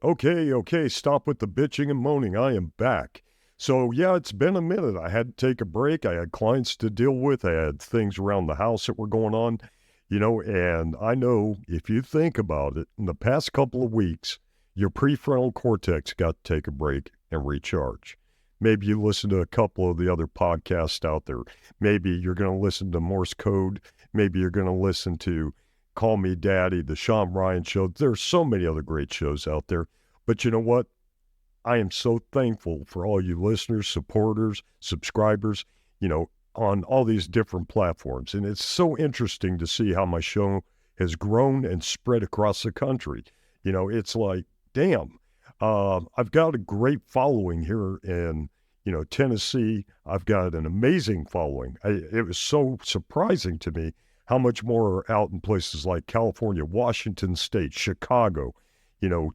Okay, stop with the bitching and moaning. I am back. So, yeah, it's been a minute. I had to take a break. I had clients to deal with. I had things around the house that were going on, and I know if you think about it, in the past couple of weeks, your prefrontal cortex got to take a break and recharge. Maybe you listen to a couple of the other podcasts out there. Maybe you're going to listen to Morse Code. Maybe you're going to listen to Call Me Daddy, the Sean Ryan Show. There's so many other great shows out there. But you know what? I am so thankful for all you listeners, supporters, subscribers, on all these different platforms. And it's so interesting to see how my show has grown and spread across the country. It's like, damn, I've got a great following here in, Tennessee. I've got an amazing following. It was so surprising to me how much more are out in places like California, Washington State, Chicago,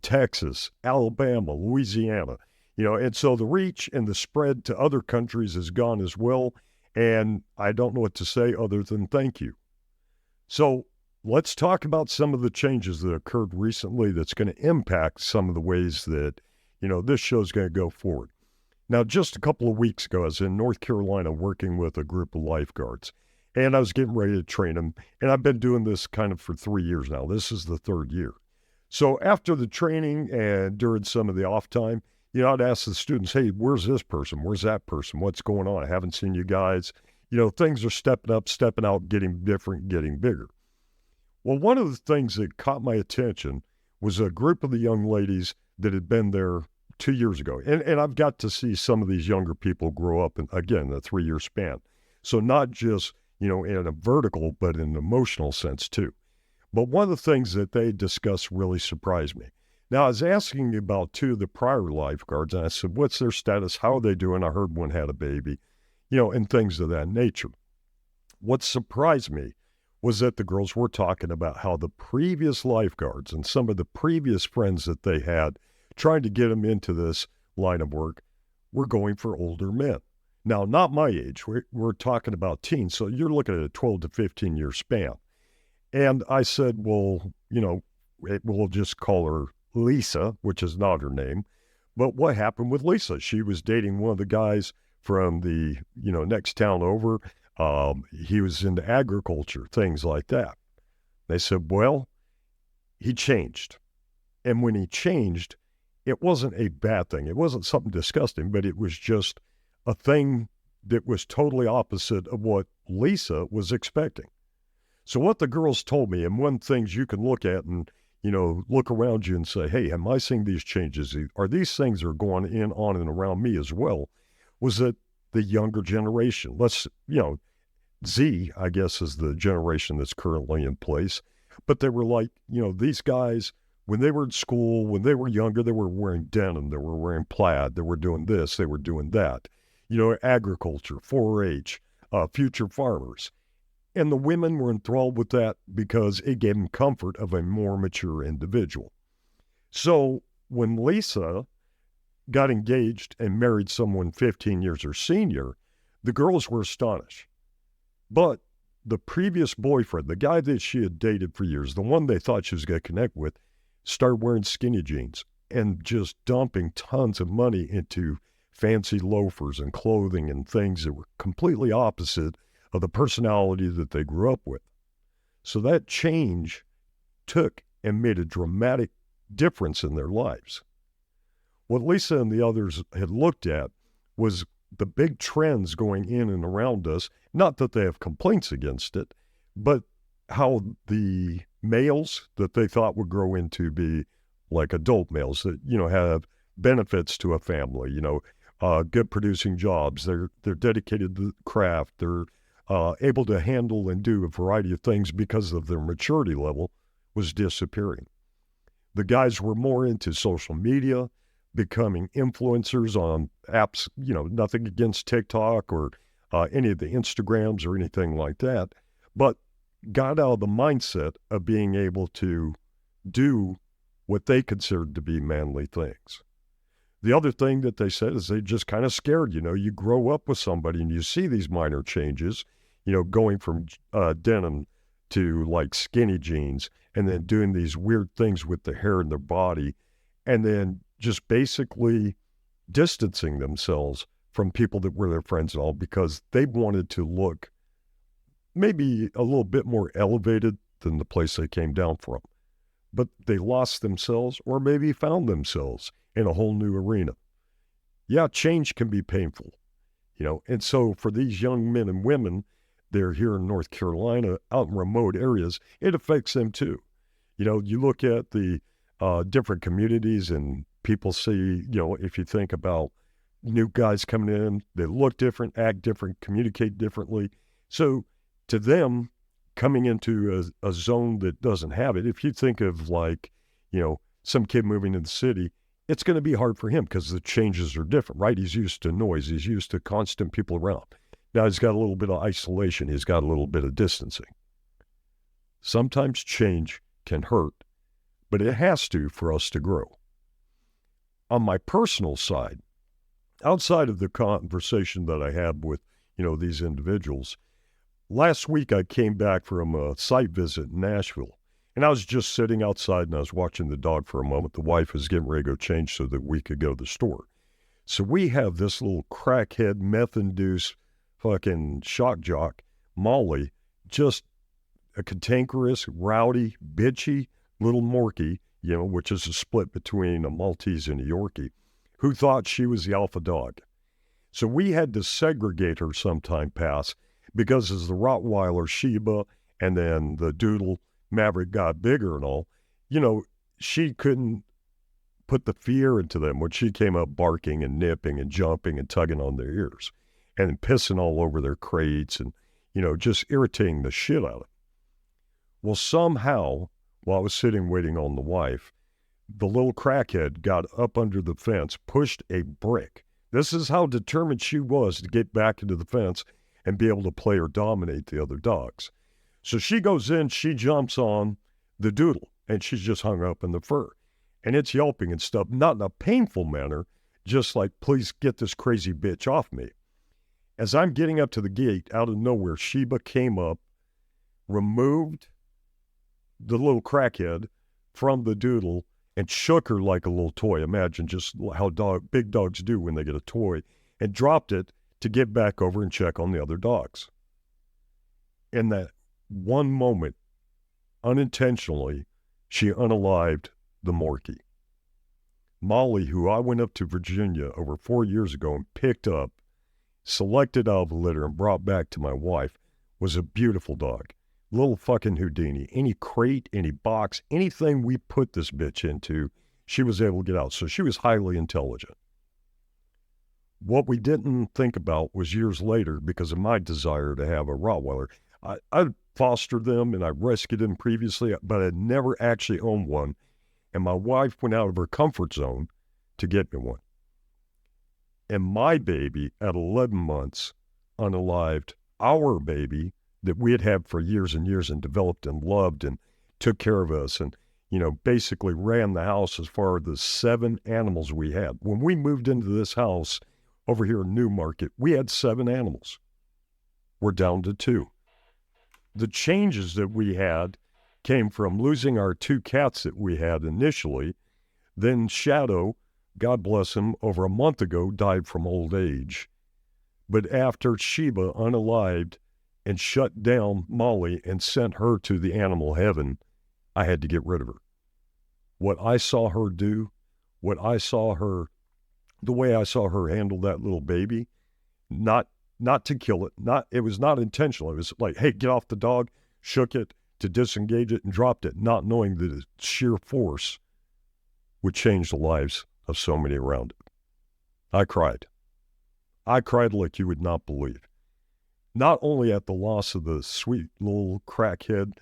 Texas, Alabama, Louisiana, and so the reach and the spread to other countries has gone as well. And I don't know what to say other than thank you. So let's talk about some of the changes that occurred recently that's going to impact some of the ways that, this show's going to go forward. Now, just a couple of weeks ago, I was in North Carolina working with a group of lifeguards, and I was getting ready to train them. And I've been doing this kind of for 3 years now. This is the third year. So after the training and during some of the off time, I'd ask the students, hey, where's this person? Where's that person? What's going on? I haven't seen you guys. Things are stepping up, stepping out, getting different, getting bigger. Well, one of the things that caught my attention was a group of the young ladies that had been there 2 years ago. And I've got to see some of these younger people grow up in, again, a 3-year span. So not just, in a vertical, but in an emotional sense too. But one of the things that they discussed really surprised me. Now, I was asking about two of the prior lifeguards, and I said, what's their status? How are they doing? I heard one had a baby, and things of that nature. What surprised me was that the girls were talking about how the previous lifeguards and some of the previous friends that they had trying to get them into this line of work were going for older men. Now, not my age. We're talking about teens, so you're looking at a 12 to 15-year span. And I said, well, we'll just call her Lisa, which is not her name. But what happened with Lisa? She was dating one of the guys from the, next town over. He was into agriculture, things like that. They said, well, he changed. And when he changed, it wasn't a bad thing. It wasn't something disgusting, but it was just a thing that was totally opposite of what Lisa was expecting. So what the girls told me, and one things you can look at and, look around you and say, hey, am I seeing these changes? Are these things that are going on and around me as well? Was that the younger generation, Z, I guess, is the generation that's currently in place. But they were like, these guys, when they were in school, when they were younger, they were wearing denim, they were wearing plaid, they were doing this, they were doing that. Agriculture, 4-H, future farmers. And the women were enthralled with that because it gave them comfort of a more mature individual. So when Lisa got engaged and married someone 15 years her senior, the girls were astonished. But the previous boyfriend, the guy that she had dated for years, the one they thought she was going to connect with, started wearing skinny jeans and just dumping tons of money into fancy loafers and clothing and things that were completely opposite of the personality that they grew up with. So that change took and made a dramatic difference in their lives. What Lisa and the others had looked at was the big trends going in and around us, not that they have complaints against it, but how the males that they thought would grow into be like adult males that, have benefits to a family, good producing jobs. They're dedicated to the craft. They're able to handle and do a variety of things because of their maturity level was disappearing. The guys were more into social media, becoming influencers on apps, nothing against TikTok or any of the Instagrams or anything like that, but got out of the mindset of being able to do what they considered to be manly things. The other thing that they said is they just kind of scared, you grow up with somebody and you see these minor changes, going from denim to like skinny jeans and then doing these weird things with the hair in their body. and then just basically distancing themselves from people that were their friends and all because they wanted to look maybe a little bit more elevated than the place they came down from. But they lost themselves or maybe found themselves in a whole new arena. Yeah, change can be painful, and so for these young men and women, they're here in North Carolina, out in remote areas, it affects them too. You look at the different communities and people see, if you think about new guys coming in, they look different, act different, communicate differently. So to them, coming into a zone that doesn't have it, if you think of like, some kid moving in the city, it's going to be hard for him because the changes are different, right? He's used to noise. He's used to constant people around. Now he's got a little bit of isolation. He's got a little bit of distancing. Sometimes change can hurt, but it has to for us to grow. On my personal side, outside of the conversation that I had with, these individuals, last week I came back from a site visit in Nashville, and I was just sitting outside and I was watching the dog for a moment. The wife was getting ready to go change so that we could go to the store. So we have this little crackhead, meth-induced fucking shock jock, Molly, just a cantankerous, rowdy, bitchy little Morkie, which is a split between a Maltese and a Yorkie, who thought she was the alpha dog. So we had to segregate her some time past because as the Rottweiler Sheba and then the Doodle Maverick got bigger and all, she couldn't put the fear into them when she came up barking and nipping and jumping and tugging on their ears and pissing all over their crates and, just irritating the shit out of them. Well, somehow, while I was sitting waiting on the wife, the little crackhead got up under the fence, pushed a brick. This is how determined she was to get back into the fence and be able to play or dominate the other dogs. So she goes in, she jumps on the Doodle, and she's just hung up in the fur. And it's yelping and stuff, not in a painful manner, just like, please get this crazy bitch off me. As I'm getting up to the gate, out of nowhere, Sheba came up, removed the little crackhead from the Doodle, and shook her like a little toy. Imagine just how big dogs do when they get a toy, and dropped it to get back over and check on the other dogs. In that one moment, unintentionally, she unalived the Morkie. Molly, who I went up to Virginia over 4 years ago and picked up, selected out of the litter and brought back to my wife, was a beautiful dog. Little fucking Houdini. Any crate, any box, anything we put this bitch into, she was able to get out. So she was highly intelligent. What we didn't think about was years later, because of my desire to have a Rottweiler, I fostered them and I rescued them previously, but I never actually owned one. And my wife went out of her comfort zone to get me one. And my baby, at 11 months, unalived our baby that we had had for years and years and developed and loved and took care of us and, basically ran the house as far as the 7 animals we had. When we moved into this house over here in Newmarket, we had 7 animals. We're down to 2. The changes that we had came from losing our 2 cats that we had initially. Then Shadow, God bless him, over a month ago died from old age. But after Sheba unalived and shut down Molly and sent her to the animal heaven, I had to get rid of her. What I saw her do, the way I saw her handle that little baby, not to kill it, it was not intentional. It was like, hey, get off the dog, shook it to disengage it and dropped it, not knowing that its sheer force would change the lives of so many around it. I cried. I cried like you would not believe. Not only at the loss of the sweet little crackhead,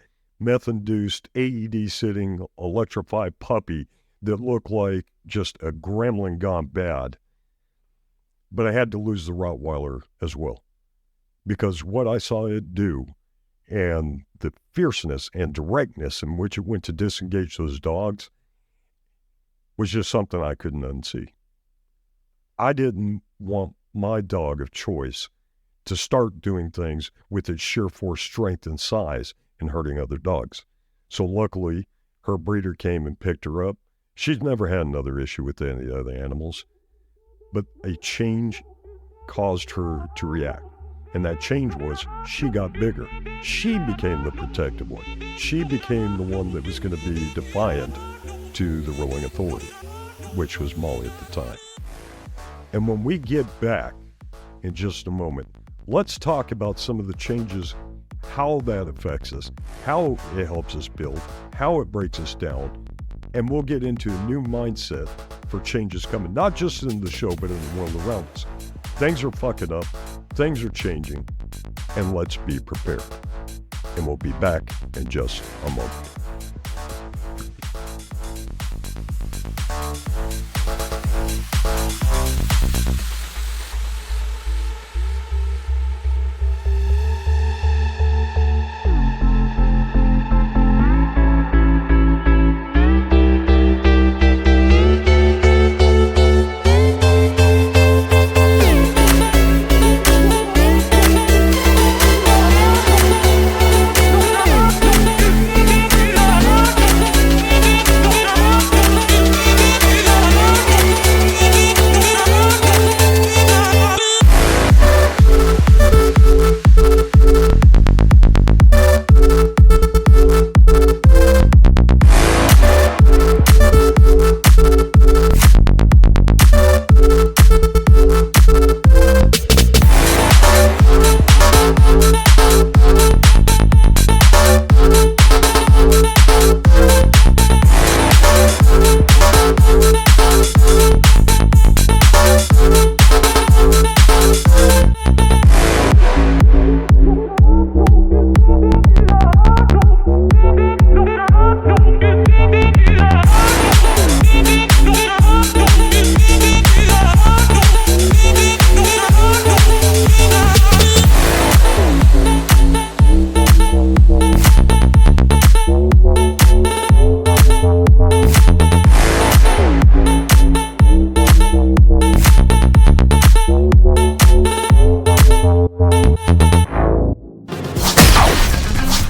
meth-induced, AED-sitting, electrified puppy that looked like just a gremlin gone bad, but I had to lose the Rottweiler as well. Because what I saw it do and the fierceness and directness in which it went to disengage those dogs was just something I couldn't unsee. I didn't want my dog of choice to start doing things with its sheer force, strength, and size and hurting other dogs. So luckily, her breeder came and picked her up. She's never had another issue with any of the animals, but a change caused her to react. And that change was she got bigger. She became the protective one. She became the one that was going to be defiant to the ruling authority, which was Molly at the time. And when we get back in just a moment, let's talk about some of the changes, how that affects us, how it helps us build, how it breaks us down, and we'll get into a new mindset for changes coming, not just in the show, but in the world around us. Things are fucking up, things are changing, and let's be prepared. And we'll be back in just a moment.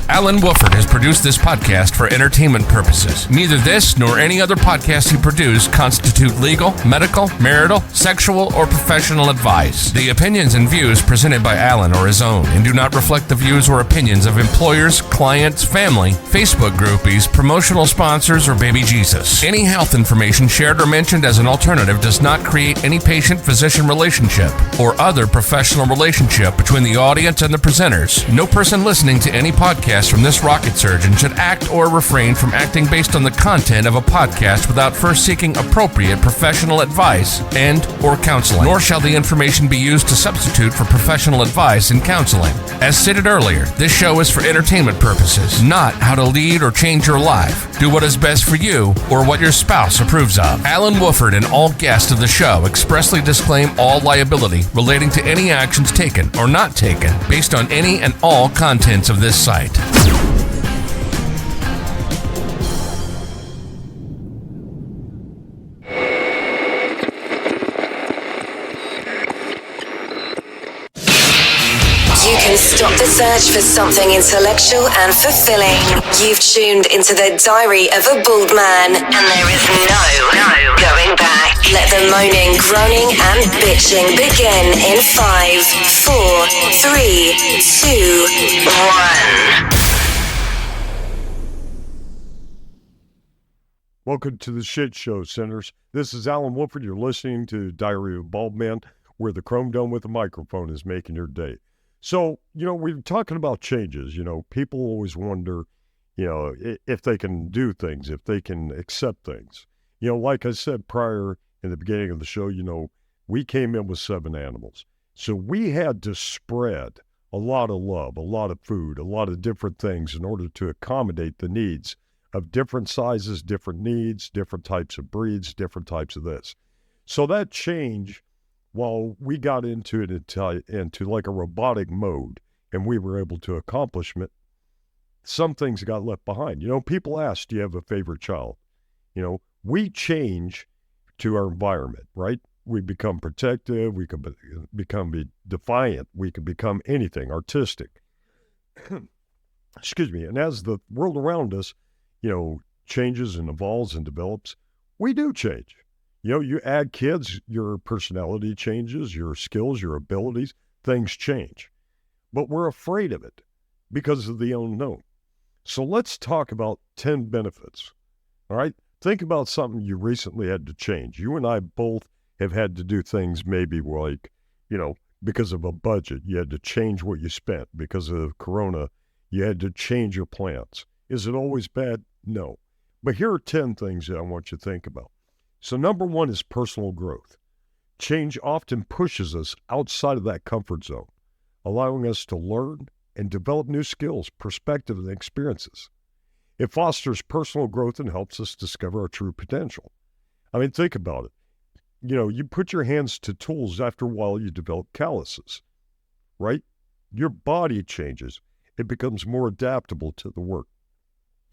Alan Wooford has produced this podcast for entertainment purposes. Neither this nor any other podcast he produced constitute legal, medical, marital, sexual, or professional advice. The opinions and views presented by Alan are his own and do not reflect the views or opinions of employers, clients, family, Facebook groupies, promotional sponsors, or baby Jesus. Any health information shared or mentioned as an alternative does not create any patient-physician relationship or other professional relationship between the audience and the presenters. No person listening to any podcast from this rocket surgeon should act or refrain from acting based on the content of a podcast without first seeking appropriate professional advice and or counseling. Nor shall the information be used to substitute for professional advice and counseling. As stated earlier, this show is for entertainment purposes, not how to lead or change your life. Do what is best for you or what your spouse approves of. Alan Wooford and all guests of the show expressly disclaim all liability relating to any actions taken or not taken based on any and all contents of this site. You can stop the search for something intellectual and fulfilling. You've tuned into the Diary of a Bald Man, and there is no going back. Let the moaning, groaning, and bitching begin in 5, 4, 3, 2, 1. Welcome to the Shit Show, sinners. This is Alan Wooford. You're listening to Diary of a Bald Man, where the chrome dome with a microphone is making your day. So, we're talking about changes. People always wonder, if they can do things, if they can accept things. Like I said prior in the beginning of the show, we came in with 7 animals. So we had to spread a lot of love, a lot of food, a lot of different things in order to accommodate the needs of different sizes, different needs, different types of breeds, different types of this. So that change, while we got into it into like a robotic mode and we were able to accomplish it, some things got left behind. People ask, do you have a favorite child? We change to our environment, right? We become protective, we can become defiant, we can become anything, artistic. Excuse me. And as the world around us, changes and evolves and develops, We do change. You add kids, your personality changes, your skills, your abilities, things change. But we're afraid of it because of the unknown. So let's talk about 10 benefits. All right? Think about something you recently had to change. You and I both have had to do things maybe like, because of a budget, you had to change what you spent. Because of Corona, you had to change your plans. Is it always bad? No. But here are 10 things that I want you to think about. So number one is personal growth. Change often pushes us outside of that comfort zone, allowing us to learn and develop new skills, perspectives, and experiences. It fosters personal growth and helps us discover our true potential. I mean, think about it. You put your hands to tools, after a while you develop calluses, right? Your body changes. It becomes more adaptable to the work.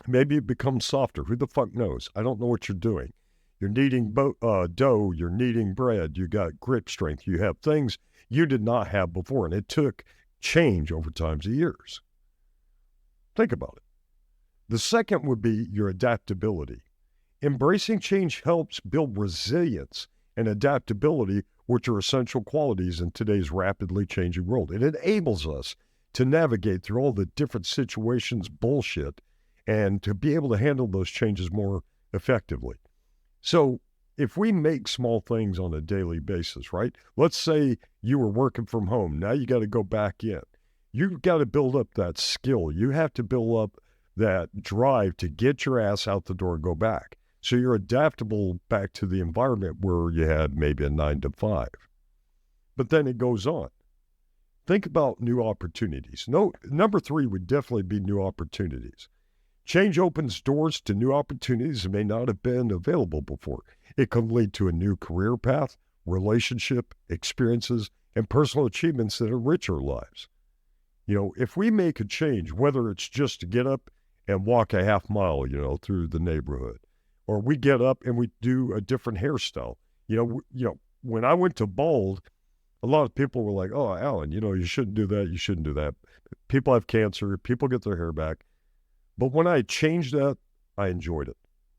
Maybe it becomes softer. Who the fuck knows? I don't know what you're doing. You're kneading dough, you're kneading bread, you got grip strength, you have things you did not have before, and it took change over times of years. Think about it. The second would be your adaptability. Embracing change helps build resilience and adaptability, which are essential qualities in today's rapidly changing world. It enables us to navigate through all the different situations, bullshit, and to be able to handle those changes more effectively. So if we make small things on a daily basis, right? Let's say you were working from home. Now you got to go back in. You've got to build up that skill. You have to build up that drive to get your ass out the door and go back. So you're adaptable back to the environment where you had maybe a 9 to 5. But then it goes on. Think about new opportunities. Number 3 would definitely be new opportunities. Change opens doors to new opportunities that may not have been available before. It can lead to a new career path, relationship, experiences, and personal achievements that enrich our lives. If we make a change, whether it's just to get up and walk a half mile, through the neighborhood, or we get up and we do a different hairstyle. When I went to bald, a lot of people were like, "Oh, Alan, you shouldn't do that. You shouldn't do that." People have cancer. People get their hair back. But when I changed that, I enjoyed it.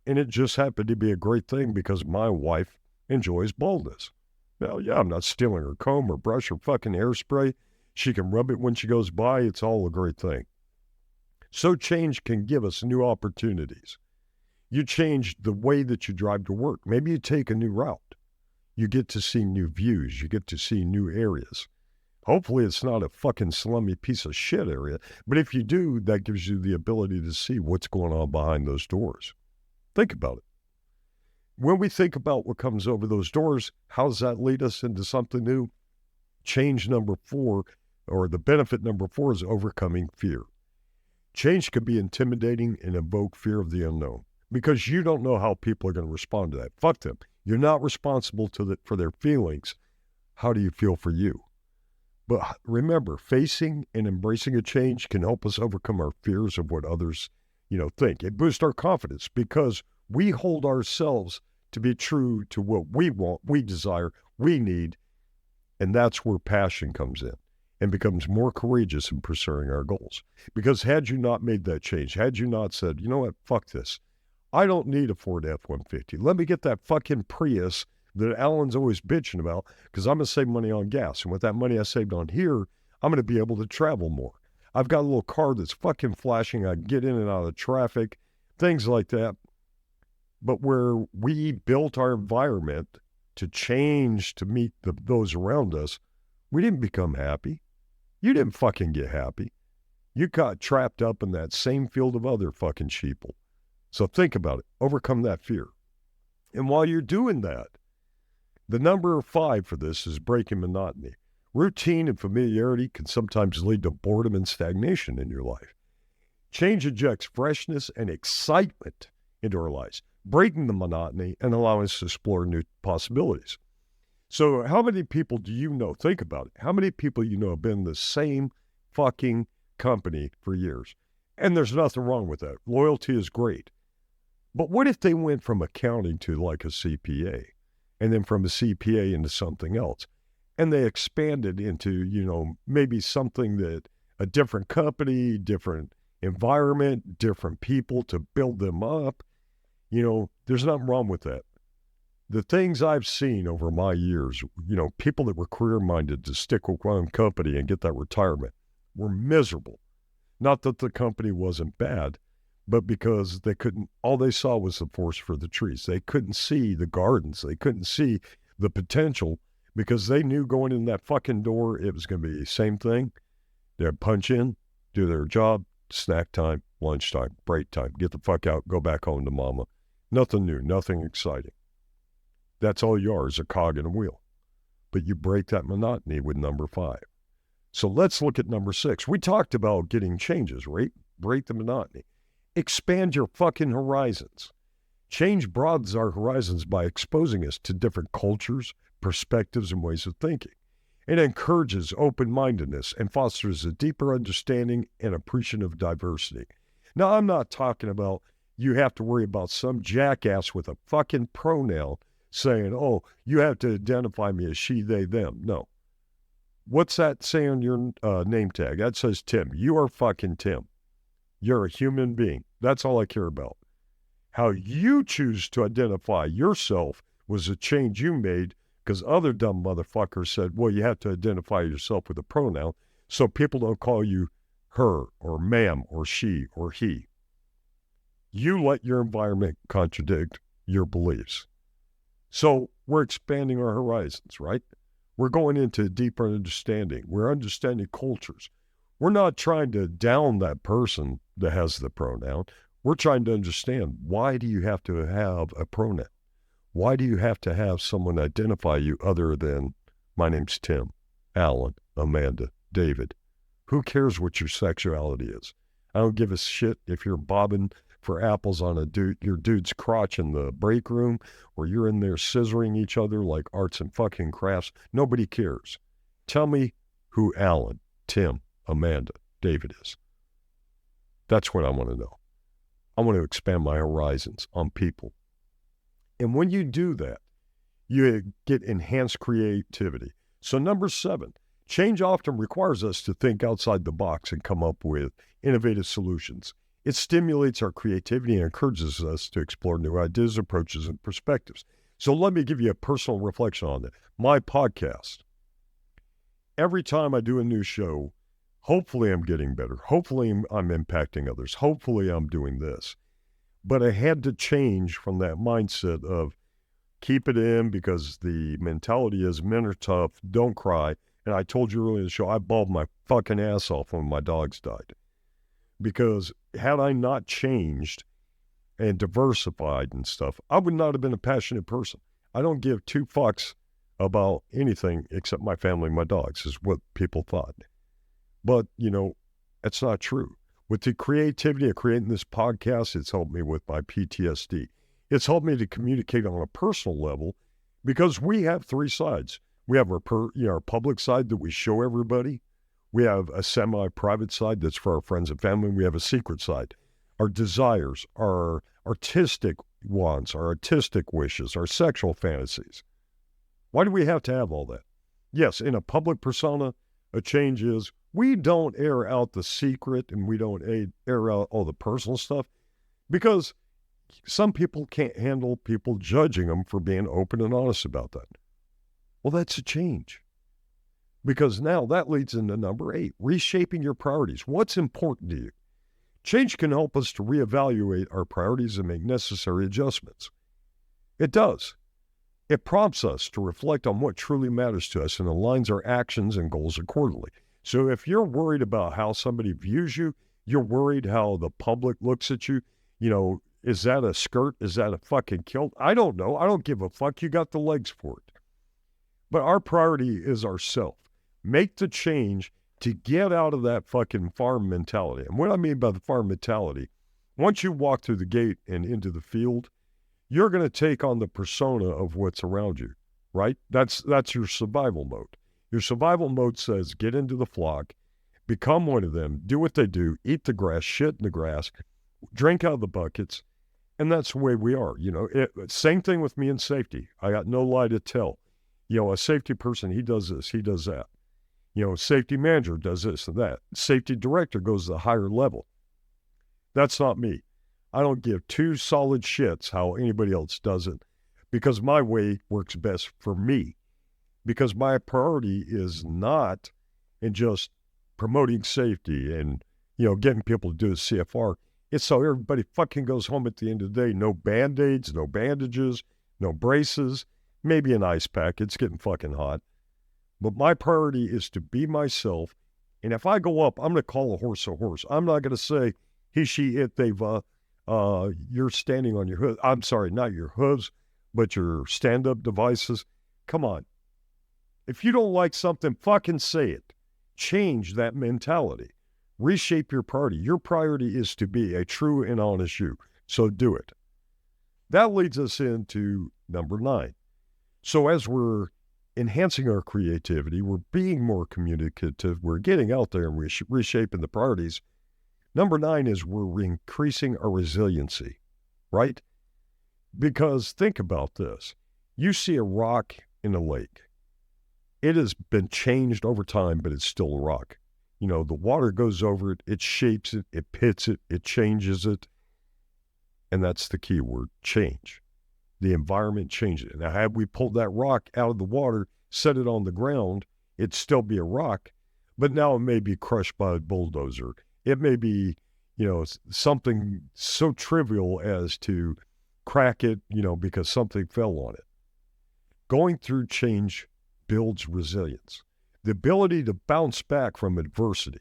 And it just happened to be a great thing because my wife enjoys baldness. Now, yeah, I'm not stealing her comb or brush or fucking hairspray. She can rub it when she goes by. It's all a great thing. So change can give us new opportunities. You change the way that you drive to work. Maybe you take a new route. You get to see new views. You get to see new areas. Hopefully it's not a fucking slummy piece of shit area, but if you do, that gives you the ability to see what's going on behind those doors. Think about it. When we think about what comes over those doors, how does that lead us into something new? Change number 4, or the benefit number 4, is overcoming fear. Change can be intimidating and evoke fear of the unknown because you don't know how people are going to respond to that. Fuck them. You're not responsible for their feelings. How do you feel for you? But remember, facing and embracing a change can help us overcome our fears of what others, think. It boosts our confidence because we hold ourselves to be true to what we want, we desire, we need, and that's where passion comes in and becomes more courageous in pursuing our goals. Because had you not made that change, had you not said, you know what, fuck this, I don't need a Ford F-150. Let me get that fucking Prius that Alan's always bitching about because I'm going to save money on gas. And with that money I saved on here, I'm going to be able to travel more. I've got a little car that's fucking flashing. I can get in and out of traffic, things like that. But where we built our environment to change to meet those around us, we didn't become happy. You didn't fucking get happy. You got trapped up in that same field of other fucking sheeple. So think about it. Overcome that fear. And while you're doing that, the number 5 for this is breaking monotony. Routine and familiarity can sometimes lead to boredom and stagnation in your life. Change injects freshness and excitement into our lives, breaking the monotony and allowing us to explore new possibilities. So how many people do you know? Think about it. How many people you know have been in the same fucking company for years? And there's nothing wrong with that. Loyalty is great. But what if they went from accounting to like a CPA? And then from a CPA into something else. And they expanded into, maybe something that a different company, different environment, different people to build them up. There's nothing wrong with that. The things I've seen over my years, people that were career-minded to stick with one company and get that retirement were miserable. Not that the company wasn't bad, but because all they saw was the forest for the trees. They couldn't see the gardens. They couldn't see the potential because they knew going in that fucking door, it was going to be the same thing. They'd punch in, do their job, snack time, lunchtime, break time, get the fuck out, go back home to mama. Nothing new, nothing exciting. That's all you are, is a cog in a wheel. But you break that monotony with number 5. So let's look at number 6. We talked about getting changes, right? Break the monotony. Expand your fucking horizons. Change broadens our horizons by exposing us to different cultures, perspectives, and ways of thinking. It encourages open-mindedness and fosters a deeper understanding and appreciation of diversity. Now, I'm not talking about you have to worry about some jackass with a fucking pronoun saying, oh, you have to identify me as she, they, them. No. What's that say on your name tag? That says Tim. You are fucking Tim. You're a human being. That's all I care about. How you choose to identify yourself was a change you made because other dumb motherfuckers said, well, you have to identify yourself with a pronoun so people don't call you her or ma'am or she or he. You let your environment contradict your beliefs. So we're expanding our horizons, right? We're going into a deeper understanding. We're understanding cultures. We're not trying to down that person that has the pronoun. We're trying to understand, why do you have to have a pronoun? Why do you have to have someone identify you other than, my name's Tim, Alan, Amanda, David? Who cares what your sexuality is? I don't give a shit if you're bobbing for apples on your dude's crotch in the break room, or you're in there scissoring each other like arts and fucking crafts. Nobody cares. Tell me who Alan, Tim, Amanda, David is. That's what I want to know. I want to expand my horizons on people. And when you do that, you get enhanced creativity. So number 7, change often requires us to think outside the box and come up with innovative solutions. It stimulates our creativity and encourages us to explore new ideas, approaches, and perspectives. So let me give you a personal reflection on it. My podcast. Every time I do a new show, hopefully I'm getting better. Hopefully I'm impacting others. Hopefully I'm doing this. But I had to change from that mindset of keep it in because the mentality is men are tough, don't cry. And I told you earlier in the show, I bawled my fucking ass off when my dogs died. Because had I not changed and diversified and stuff, I would not have been a passionate person. I don't give 2 fucks about anything except my family and my dogs, is what people thought. But, that's not true. With the creativity of creating this podcast, it's helped me with my PTSD. It's helped me to communicate on a personal level because we have 3 sides. We have our public side that we show everybody. We have a semi-private side that's for our friends and family. We have a secret side. Our desires, our artistic wants, our artistic wishes, our sexual fantasies. Why do we have to have all that? Yes, in a public persona, a change is we don't air out the secret and we don't air out all the personal stuff because some people can't handle people judging them for being open and honest about that. Well, that's a change. Because now that leads into number 8, reshaping your priorities. What's important to you? Change can help us to reevaluate our priorities and make necessary adjustments. It does. It prompts us to reflect on what truly matters to us and aligns our actions and goals accordingly. So if you're worried about how somebody views you, you're worried how the public looks at you, is that a skirt? Is that a fucking kilt? I don't know. I don't give a fuck. You got the legs for it. But our priority is ourself. Make the change to get out of that fucking farm mentality. And what I mean by the farm mentality, once you walk through the gate and into the field, you're going to take on the persona of what's around you, right? That's your survival mode. Your survival mode says get into the flock, become one of them, do what they do, eat the grass, shit in the grass, drink out of the buckets, and that's the way we are. Same thing with me in safety. I got no lie to tell. A safety person, he does this, he does that. Safety manager does this and that. Safety director goes to the higher level. That's not me. I don't give 2 solid shits how anybody else does it. because my way works best for me, because my priority is not in just promoting safety and, getting people to do the CFR. It's so everybody fucking goes home at the end of the day. No Band-Aids, no bandages, no braces, maybe an ice pack. It's getting fucking hot. But my priority is to be myself. And if I go up, I'm going to call a horse a horse. I'm not going to say he, she, it, they've, you're standing on your hood. I'm sorry, not your hooves, but your stand-up devices. Come on. If you don't like something, fucking say it. Change that mentality. Reshape your priority. Your priority is to be a true and honest you. So do it. That leads us into number 9. So as we're enhancing our creativity, we're being more communicative, we're getting out there and reshaping the priorities. Number 9 is we're increasing our resiliency, right? Because think about this. You see a rock in a lake. It has been changed over time, but it's still a rock. The water goes over it, it shapes it, it pits it, it changes it. And that's the key word, change. The environment changes. Now, had we pulled that rock out of the water, set it on the ground, it'd still be a rock, but now it may be crushed by a bulldozer. It may be, something so trivial as to crack it, because something fell on it. Going through change builds resilience. The ability to bounce back from adversity.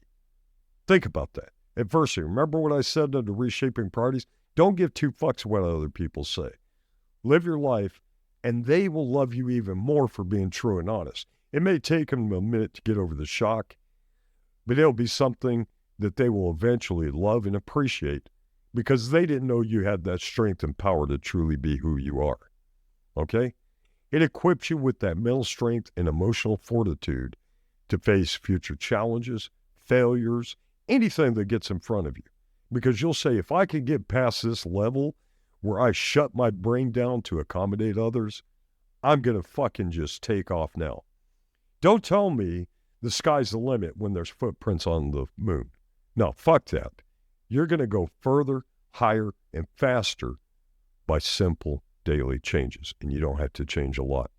Think about that. Adversity. Remember what I said under reshaping priorities? Don't give 2 fucks what other people say. Live your life, and they will love you even more for being true and honest. It may take them a minute to get over the shock, but it'll be something that they will eventually love and appreciate because they didn't know you had that strength and power to truly be who you are. Okay? It equips you with that mental strength and emotional fortitude to face future challenges, failures, anything that gets in front of you. Because you'll say, if I can get past this level where I shut my brain down to accommodate others, I'm going to fucking just take off now. Don't tell me the sky's the limit when there's footprints on the moon. No, fuck that. You're going to go further, higher, and faster by simple daily changes, and you don't have to change a lot.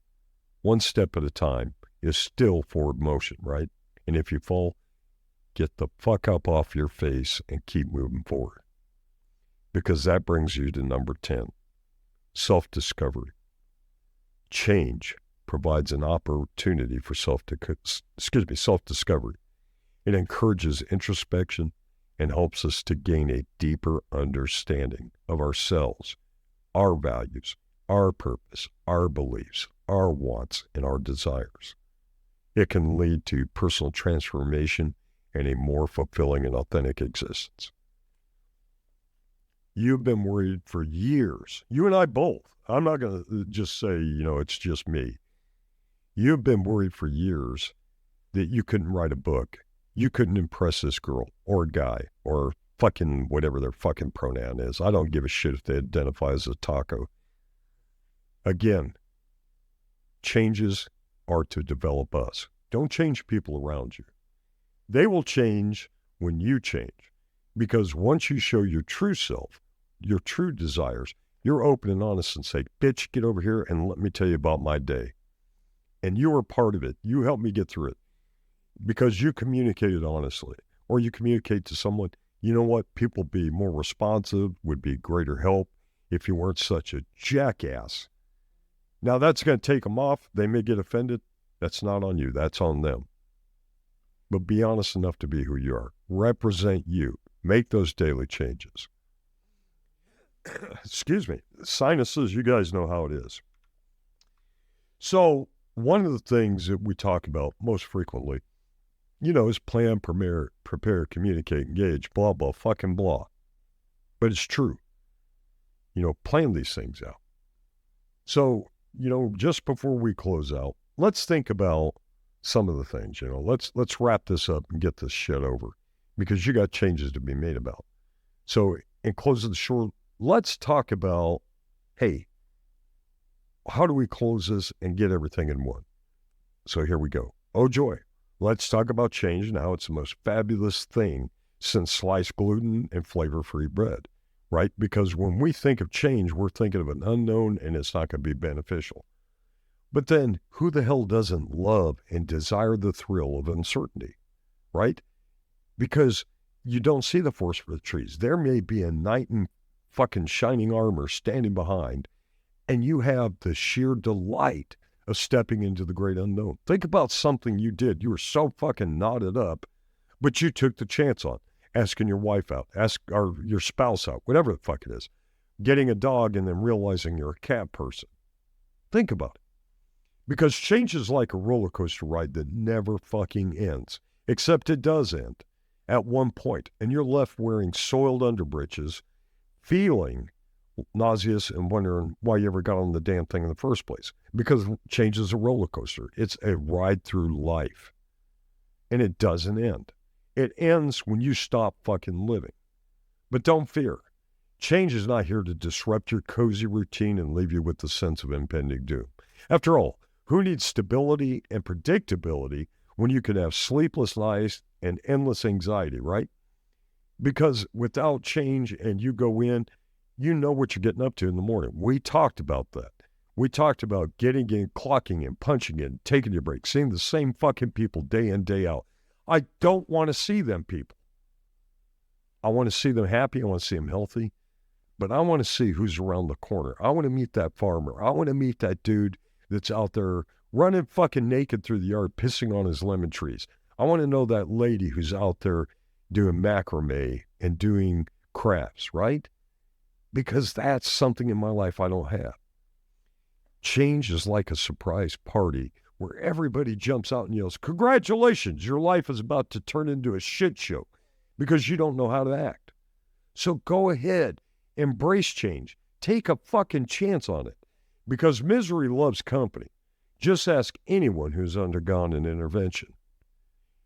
One step at a time is still forward motion, right? And if you fall, get the fuck up off your face and keep moving forward. Because that brings you to number 10, self-discovery. Change provides an opportunity for self-discovery. It encourages introspection and helps us to gain a deeper understanding of ourselves, our values, our purpose, our beliefs, our wants, and our desires. It can lead to personal transformation and a more fulfilling and authentic existence. You've been worried for years. You and I both. I'm not going to just say, it's just me. You've been worried for years that you couldn't write a book. You couldn't impress this girl or guy or fucking whatever their fucking pronoun is. I don't give a shit if they identify as a taco. Again, changes are to develop us. Don't change people around you. They will change when you change. Because once you show your true self, your true desires, you're open and honest and say, bitch, get over here and let me tell you about my day. And you are part of it. You helped me get through it. Because you communicated honestly. Or you communicate to someone, you know what, people be more responsive, would be greater help if you weren't such a jackass. Now that's going to take them off. They may get offended. That's not on you. That's on them. But be honest enough to be who you are. Represent you. Make those daily changes. Excuse me. Sinuses, you guys know how it is. So one of the things that we talk about most frequently, is plan, prepare, communicate, engage, blah, blah, fucking blah. But it's true. Plan these things out. So, just before we close out, let's think about some of the things, let's wrap this up and get this shit over because you got changes to be made about. So in closing the show, let's talk about, hey, how do we close this and get everything in one? So here we go. Oh joy. Let's talk about change now. It's the most fabulous thing since sliced gluten and flavor-free bread. right? Because when we think of change, we're thinking of an unknown and it's not going to be beneficial. But then who the hell doesn't love and desire the thrill of uncertainty, right? Because you don't see the forest for the trees. There may be a knight in fucking shining armor standing behind, and you have the sheer delight of stepping into the great unknown. Think about something you did. You were so fucking knotted up, but you took the chance on asking your wife out, or your spouse out, whatever the fuck it is, getting a dog and then realizing you're a cat person. Think about it. Because change is like a roller coaster ride that never fucking ends, except it does end at one point, and you're left wearing soiled underbreeches, feeling nauseous and wondering why you ever got on the damn thing in the first place. Because change is a roller coaster. It's a ride through life. And it doesn't end. It ends when you stop fucking living. But don't fear. Change is not here to disrupt your cozy routine and leave you with the sense of impending doom. After all, who needs stability and predictability when you can have sleepless nights and endless anxiety, right? Because without change and you go in, you know what you're getting up to in the morning. We talked about that. We talked about getting in, clocking in, punching in, taking your break, seeing the same fucking people day in, day out. I don't want to see them people. I want to see them happy. I want to see them healthy. But I want to see who's around the corner. I want to meet that farmer. I want to meet that dude that's out there running fucking naked through the yard, pissing on his lemon trees. I want to know that lady who's out there doing macrame and doing crafts, right? Because that's something in my life I don't have. Change is like a surprise party where everybody jumps out and yells, "Congratulations, your life is about to turn into a shit show," because you don't know how to act. So go ahead, embrace change. Take a fucking chance on it, because misery loves company. Just ask anyone who's undergone an intervention.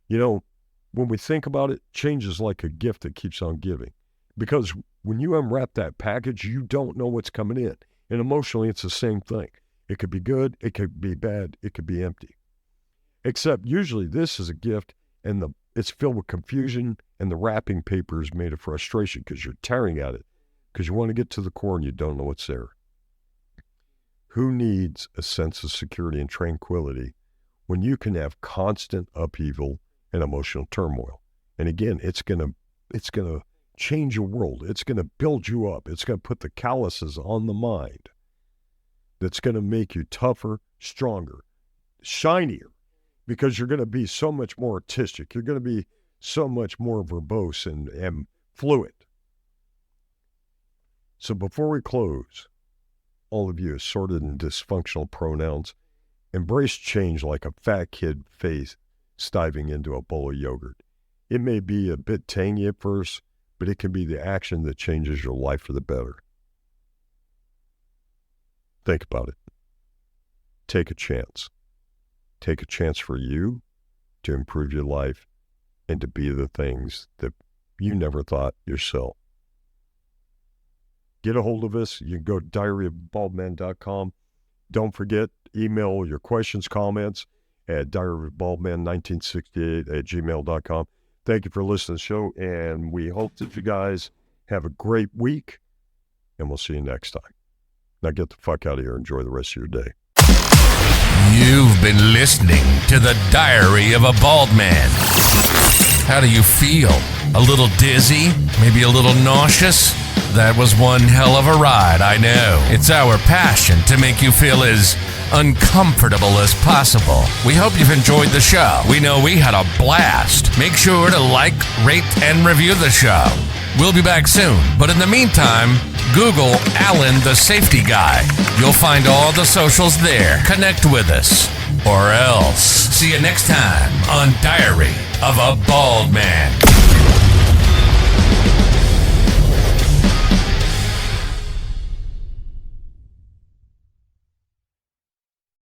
You know, when we think about it, change is like a gift that keeps on giving. Because when you unwrap that package, you don't know what's coming in. And emotionally, it's the same thing. It could be good, it could be bad, it could be empty. Except usually this is a gift and it's filled with confusion, and the wrapping paper is made of frustration because you're tearing at it, because you want to get to the core and you don't know what's there. Who needs a sense of security and tranquility when you can have constant upheaval and emotional turmoil? And again, it's gonna change your world. It's gonna build you up. It's gonna put the calluses on the mind. That's gonna make you tougher, stronger, shinier, because you're gonna be so much more artistic. You're gonna be so much more verbose and fluid. So before we close, all of you assorted and dysfunctional pronouns, embrace change like a fat kid face diving into a bowl of yogurt. It may be a bit tangy at first, but it can be the action that changes your life for the better. Think about it. Take a chance. Take a chance for you to improve your life and to be the things that you never thought yourself. Get a hold of us. You can go to diaryofbaldman.com. Don't forget, email your questions, comments at diaryofbaldman1968@gmail.com. Thank you for listening to the show, and we hope that you guys have a great week, and we'll see you next time. Now get the fuck out of here and enjoy the rest of your day. You've been listening to the Diary of a Bald Man. How do you feel? A little dizzy? Maybe a little nauseous? That was one hell of a ride, I know. It's our passion to make you feel as uncomfortable as possible. We hope you've enjoyed the show. We know we had a blast. Make sure to like, rate, and review the show. We'll be back soon, but in the meantime, Google Alan the Safety Guy. You'll find all the socials there. Connect with us, or else. See you next time on Diary of a Bald Man.